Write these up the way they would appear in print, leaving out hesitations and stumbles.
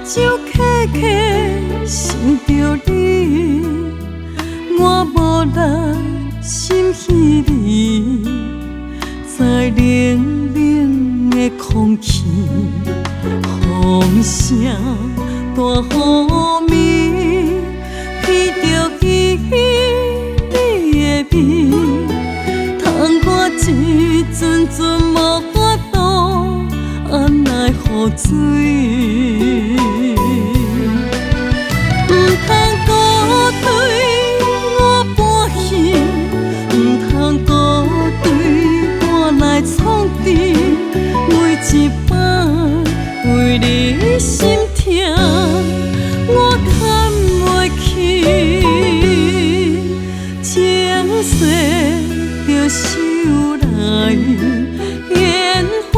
酒刻刻想着你，我无力心稀微，在冷冷的空气，风声大雨暝，闻着伊你的味，窗我一阵阵无法度按来雨水。创治每一摆为你心痛，我叹袂起，情绪着收来，缘分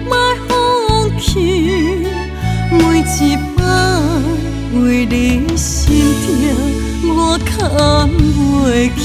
莫放弃。每一摆为你心痛，我叹袂起。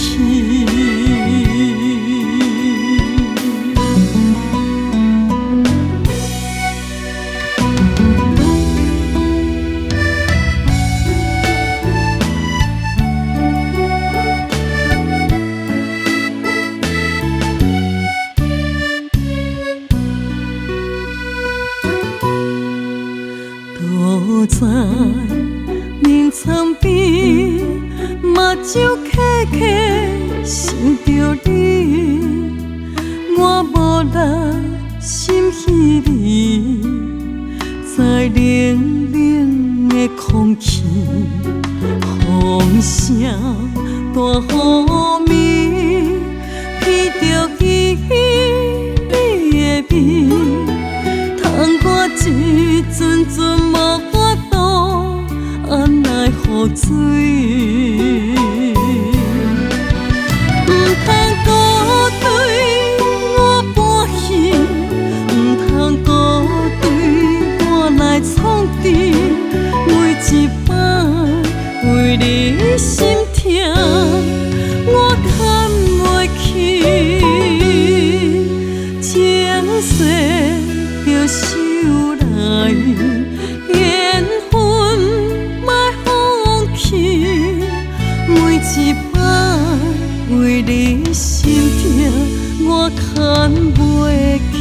躲在眠床边，目睭刻刻想着你，我无力心稀微，在冷冷的空气，风声大雨暝，闻着伊你的味，窗我一阵阵无法度按来雨水。不通孤对我搬去，不通孤对我来创治，每一摆为你心痛，我叹袂起，情绪着收来，缘分莫放弃。每一摆为你心痛，我叹袂起。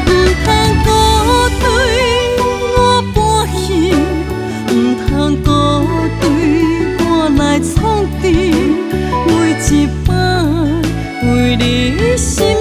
不通孤对我搬去，不通孤对我来创治，每一摆为你心。